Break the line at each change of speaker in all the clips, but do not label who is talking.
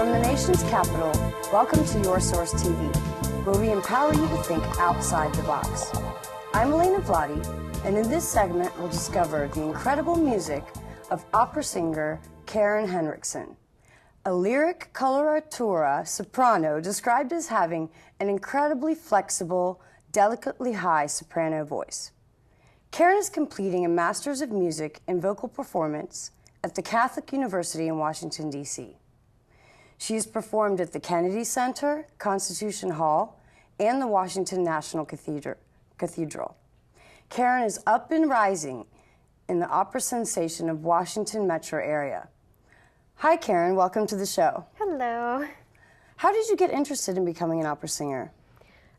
From the nation's capital, welcome to Your Source TV, where we empower you to think outside the box. I'm Elena Vladi, and in this segment we'll discover the incredible music of opera singer Karen Henricson, a lyric coloratura soprano described as having an incredibly flexible, delicately high soprano voice. Karen is completing a Master's of Music in Vocal Performance at the Catholic University in Washington, D.C. She has performed at the Kennedy Center, Constitution Hall, and the Washington National Cathedral. Karen is up and rising in the opera sensation of Washington metro area. Hi, Karen. Welcome to the show.
Hello.
How did you get interested in becoming an opera singer?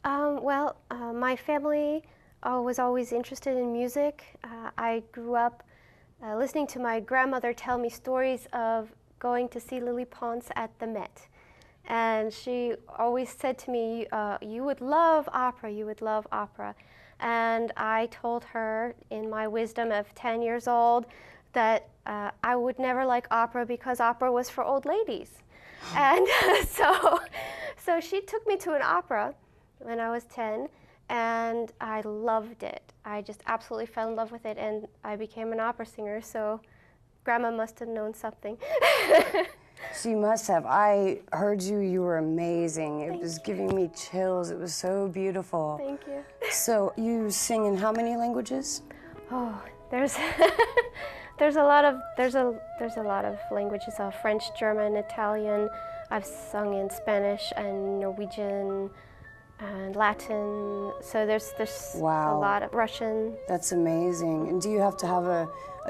My family was always interested in music. I grew up listening to my grandmother tell me stories of going to see Lily Pons at the Met. And she always said to me, you would love opera, you would love opera. And I told her in my wisdom of 10 years old that I would never like opera because opera was for old ladies. And so she took me to an opera when I was 10, and I loved it. I just absolutely fell in love with it, and I became an opera singer, so Grandma must have known something.
She must have. I heard you. You were amazing. It was giving me chills. It was so beautiful.
Thank you.
So you sing in how many languages?
Oh, there's a lot of languages. French, German, Italian. I've sung in Spanish and Norwegian and Latin. So there's
wow.
a lot of Russian.
That's amazing. And do you have to have a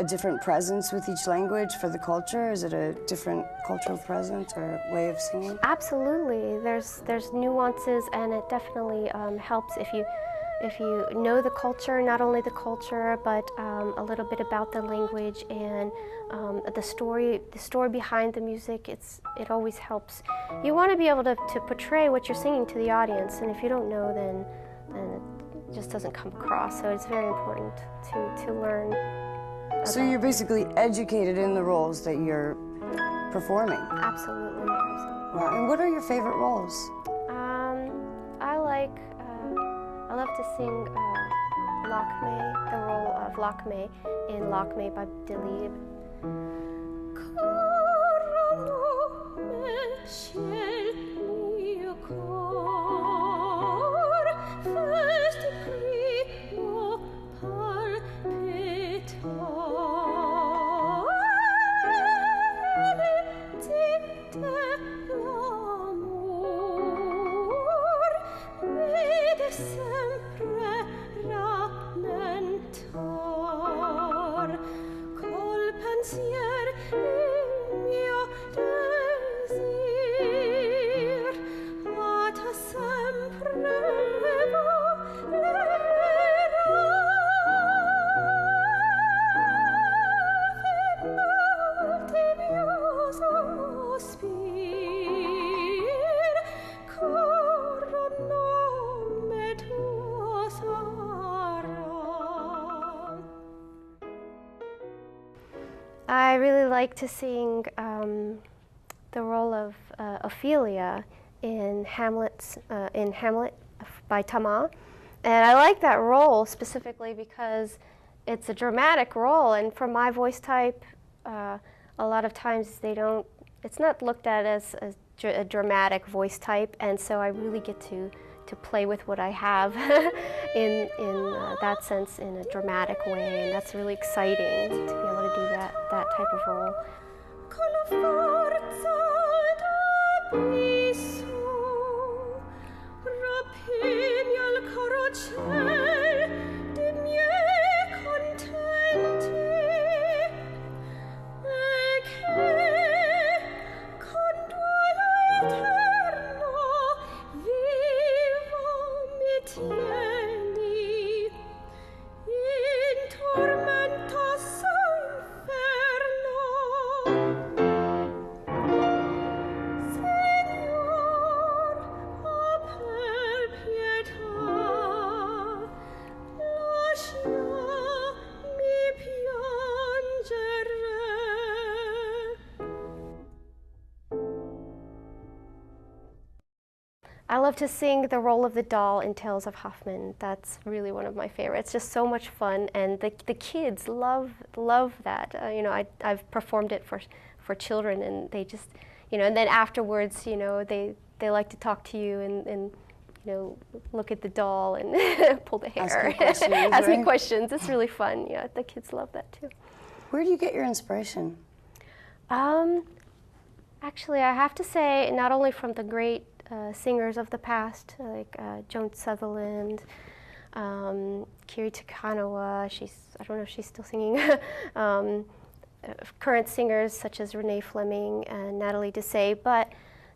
different presence with each language for the culture? Is it a different cultural presence or way of singing?
Absolutely. There's nuances, and it definitely helps if you know the culture, not only the culture, but a little bit about the language and the story behind the music. It always helps. You want to be able to portray what you're singing to the audience, and if you don't know, then it just doesn't come across. So it's very important to learn.
So you're basically educated in the roles that you're performing.
Absolutely, absolutely.
Wow. And what are your favorite roles?
I love to sing Lakme, the role of Lakme in Lakme by Dilib. I really like to sing the role of Ophelia in Hamlet by Tamar, and I like that role specifically because it's a dramatic role, and for my voice type, a lot of times it's not looked at as a dramatic voice type, and so I really get to play with what I have in that sense in a dramatic way, and that's really exciting to be able to do that type of role. I love to sing the role of the doll in Tales of Hoffmann. That's really one of my favorites. It's just so much fun, and the kids love that. You know, I've performed it for children, and they just, you know, and then afterwards, you know, they like to talk to you and you know, look at the doll and pull the hair. Ask me questions. It's really fun. Yeah, the kids love that too.
Where do you get your inspiration?
Actually, I have to say, not only from the great singers of the past, like Joan Sutherland, Kiri Takanawa, I don't know if she's still singing, current singers such as Renee Fleming and Natalie Dessay, but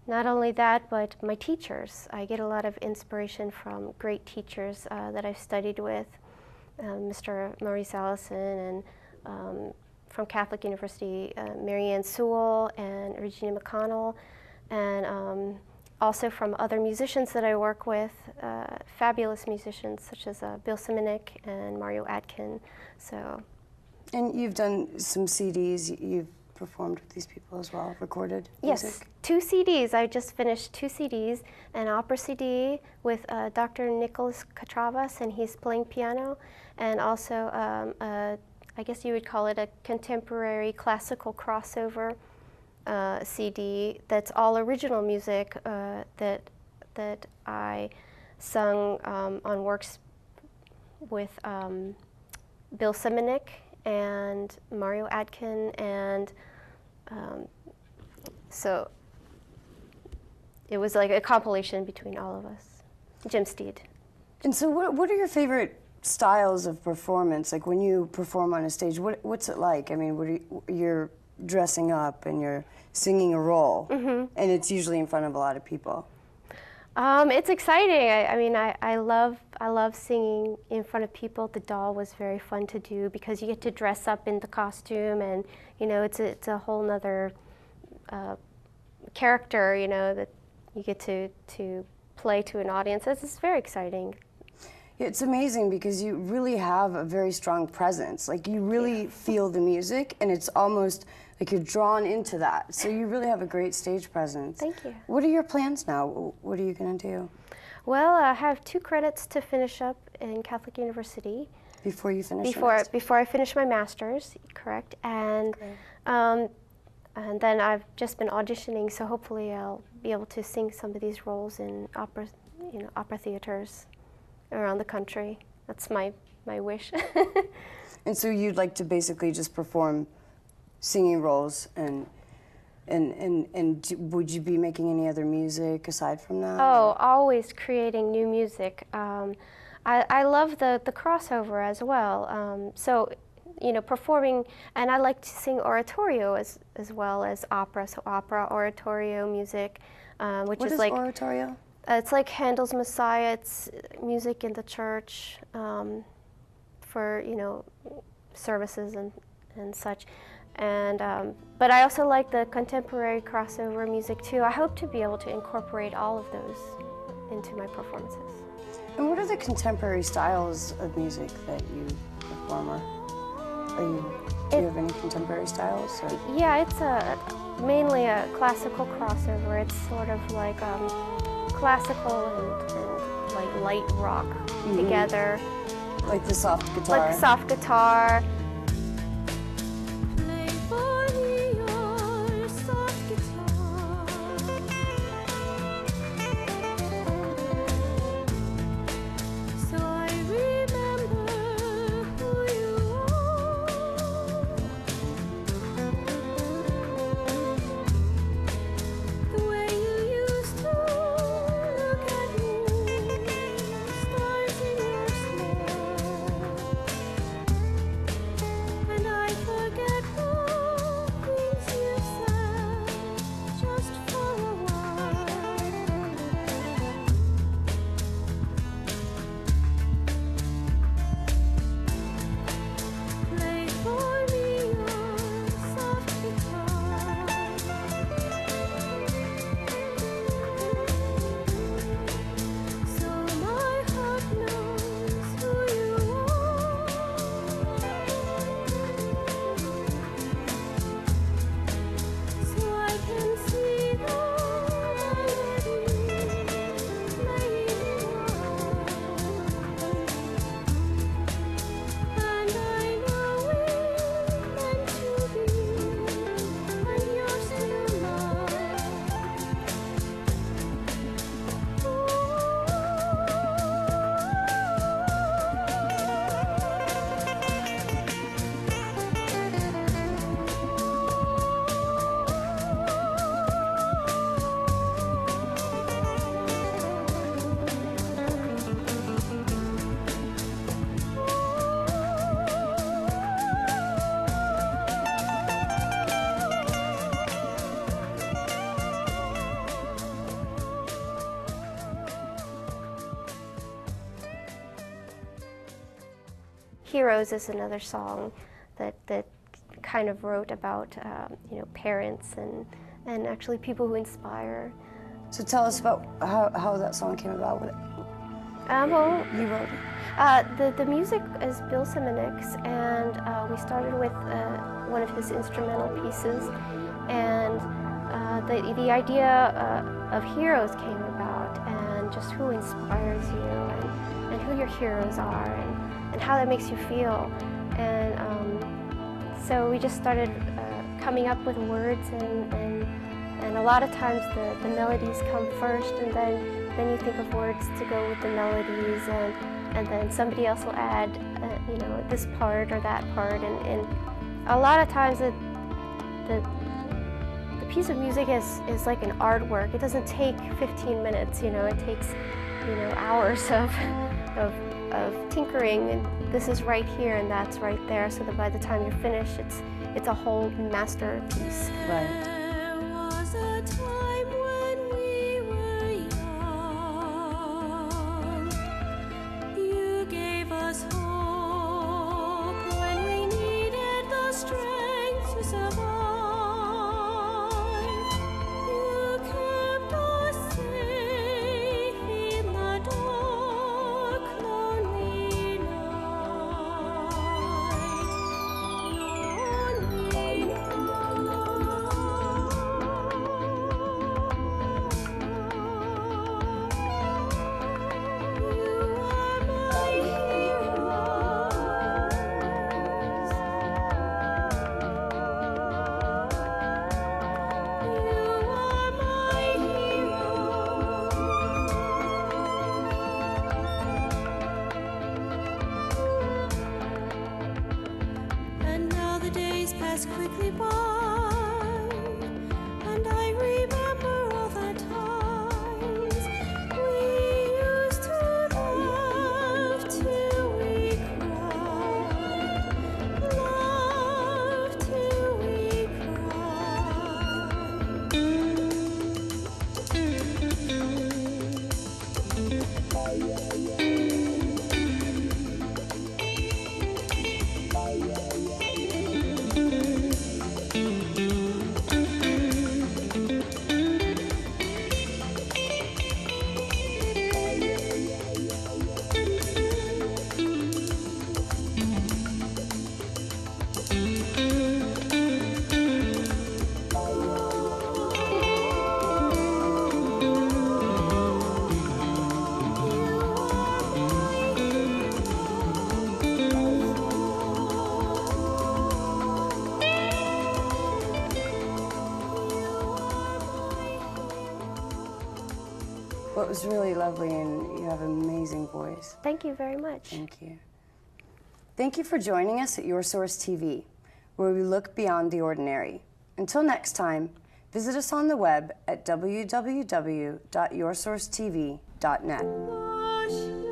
not only that, but my teachers. I get a lot of inspiration from great teachers that I've studied with, Mr. Maurice Allison, and from Catholic University, Marianne Sewell and Regina McConnell, and also from other musicians that I work with, fabulous musicians such as Bill Simonik and Mario Atkin. So, and
you've done some CDs. You've performed with these people as well, recorded
yes,
music?
2 CDs. I just finished 2 CDs, an opera CD with Dr. Nicholas Katravas, and he's playing piano, and also I guess you would call it a contemporary classical crossover CD that's all original music that I sung on works with Bill Simonik and Mario Atkin, and so it was like a compilation between all of us. Jim Steed.
And so what are your favorite styles of performance? Like when you perform on a stage, what's it like? I mean, you're dressing up and you're singing a role, and it's usually in front of a lot of people.
It's exciting. I mean, I love singing in front of people. The doll was very fun to do because you get to dress up in the costume, and you know, it's a whole nother character, you know, that you get to play to an audience. It's very exciting.
It's amazing because you really have a very strong presence. Like you really feel the music, and it's almost like you're drawn into that. So you really have a great stage presence.
Thank you.
What are your plans now? What are you going to do?
Well, I have 2 credits to finish up in Catholic University.
Before you finish
Before I finish my master's, correct. And and then I've just been auditioning, so hopefully I'll be able to sing some of these roles in opera, you know, opera theaters around the country. That's my wish.
And so you'd like to basically just perform singing roles, and would you be making any other music aside from that?
Oh, always creating new music. I love the crossover as well. So, you know, performing, and I like to sing oratorio as well as opera. So opera, oratorio music, which
is
like
oratorio?
It's like Handel's Messiah. It's music in the church for, you know, services and such. And but I also like the contemporary crossover music too. I hope to be able to incorporate all of those into my performances.
And what are the contemporary styles of music that you perform? Do you have any contemporary styles? Or?
Yeah, it's mainly a classical crossover. It's sort of like classical and like light rock together.
Like the soft guitar?
Like soft guitar. Heroes is another song that kind of wrote about you know, parents and actually people who inspire.
So tell us about how that song came about.
Well,
You wrote it?
The music is Bill Simonic's, and we started with one of his instrumental pieces, and the idea of heroes came about, and just who inspires you, and who your heroes are, and how that makes you feel. And so we just started coming up with words, and a lot of times the melodies come first, and then you think of words to go with the melodies, and then somebody else will add, you know, this part or that part, and a lot of times the piece of music is like an artwork. It doesn't take 15 minutes, you know, it takes, you know, hours of tinkering, and this is right here and that's right there, so that by the time you're finished, it's a whole masterpiece.
Right.
Quickly by, and I remember all the times we used to laugh till we cried, laugh till we
Well, it was really lovely, and you have an amazing voice.
Thank you very much.
Thank you. Thank you for joining us at Your Source TV, where we look beyond the ordinary. Until next time, visit us on the web at www.yoursourcetv.net.